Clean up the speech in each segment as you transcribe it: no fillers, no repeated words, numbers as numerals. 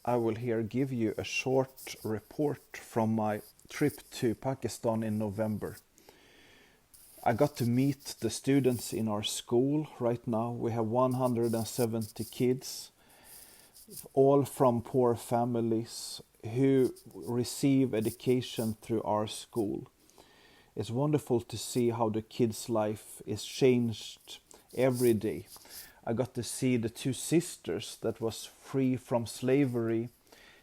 I will here give you a short report from my trip to Pakistan in November. I got to meet the students in our school. Right now we have 170 kids, all from poor families who receive education through our school. It's wonderful to see how the kids' life is changed every day. I got to see the two sisters that was free from slavery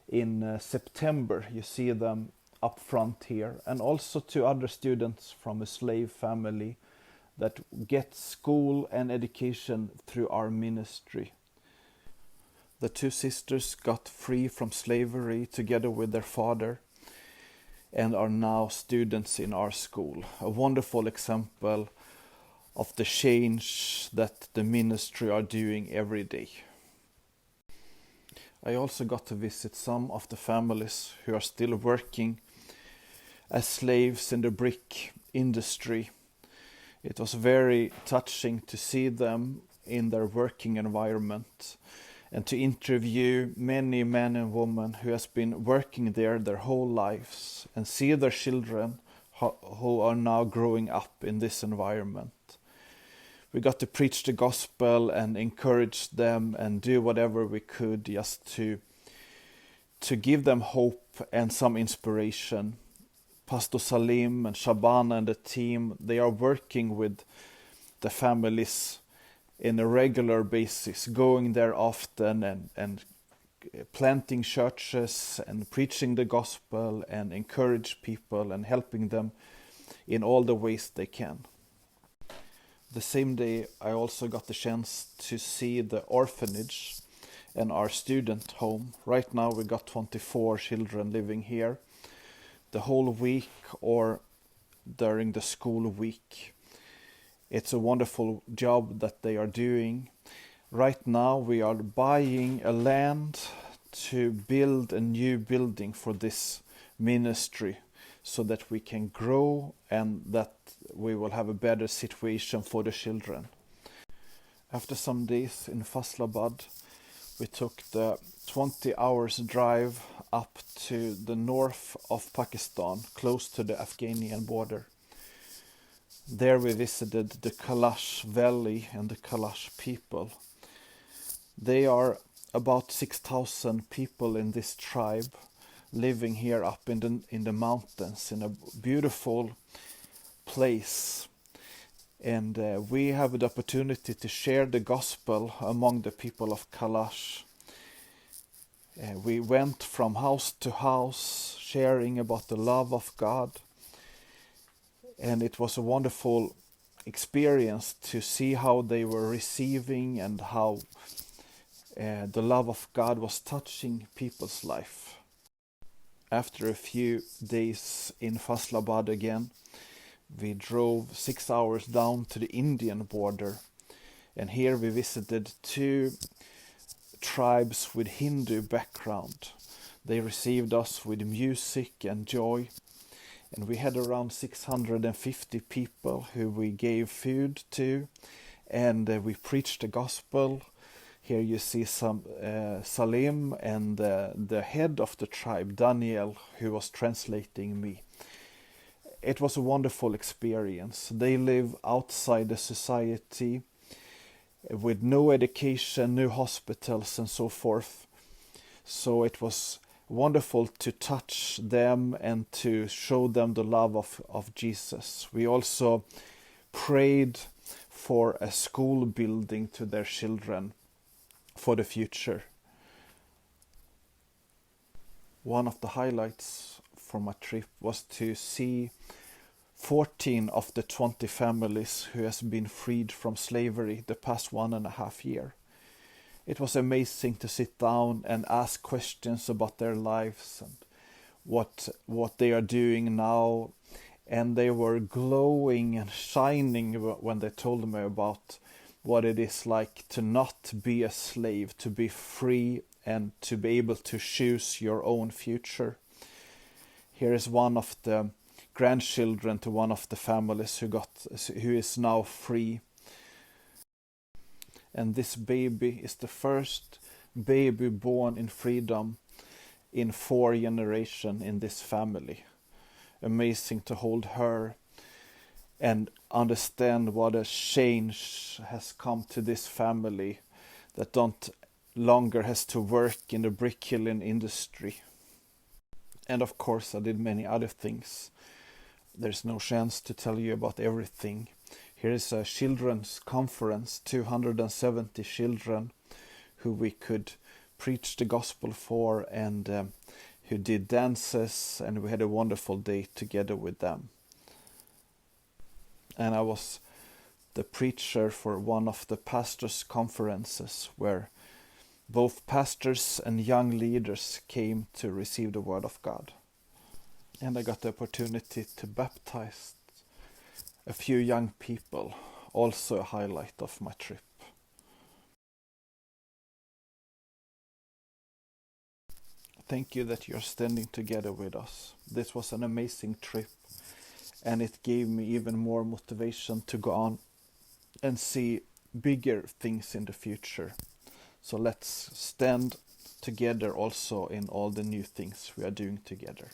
in September. You see them up front here, and also to other students from a slave family that get school and education through our ministry. The two sisters got free from slavery together with their father and are now students in our school. A wonderful example of the change that the ministry are doing every day. I also got to visit some of the families who are still working as slaves in the brick industry. It was very touching to see them in their working environment and to interview many men and women who has been working there their whole lives and see their children who are now growing up in this environment. We got to preach the gospel and encourage them and do whatever we could just to give them hope and some inspiration. Pastor Salim and Shabana and the team, they are working with the families in a regular basis, going there often and planting churches and preaching the gospel and encourage people and helping them in all the ways they can. The same day I also got the chance to see the orphanage and our student home. Right now we got 24 children living here the whole week or during the school week. It's a wonderful job that they are doing. Right now we are buying a land to build a new building for this ministry so that we can grow and that we will have a better situation for the children. After some days in Faisalabad, we took the 20 hours drive up to the north of Pakistan, close to the Afghanian border. There we visited the Kalash Valley and the Kalash people. They are about 6,000 people in this tribe living here up in the mountains in a beautiful place. And we have the opportunity to share the gospel among the people of Kalash. We went from house to house sharing about the love of God. And it was a wonderful experience to see how they were receiving and how the love of God was touching people's life. After a few days in Faisalabad again, we drove 6 hours down to the Indian border, and here we visited two tribes with Hindu background. They received us with music and joy, and we had around 650 people who we gave food to, and we preached the gospel. Here you see some Salim and the head of the tribe, Daniel, who was translating me. It was a wonderful experience. They live outside the society with no education, no hospitals and so forth. So it was wonderful to touch them and to show them the love of Jesus. We also prayed for a school building to their children for the future. One of the highlights from my trip was to see 14 of the 20 families who has been freed from slavery the past 1.5 years. It was amazing to sit down and ask questions about their lives and what they are doing now, and they were glowing and shining when they told me about what it is like to not be a slave, to be free and to be able to choose your own future. Here is one of the grandchildren to one of the families who is now free. And this baby is the first baby born in freedom in 4 generations in this family. Amazing to hold her and understand what a change has come to this family that don't longer has to work in the brick killing industry. And of course I did many other things. There's no chance to tell you about everything. Here is a children's conference, 270 children who we could preach the gospel for, and who did dances, and we had a wonderful day together with them. And I was the preacher for one of the pastors' conferences where both pastors and young leaders came to receive the word of God. And I got the opportunity to baptize a few young people, also a highlight of my trip. Thank you that you're standing together with us. This was an amazing trip, and it gave me even more motivation to go on and see bigger things in the future. So let's stand together also in all the new things we are doing together.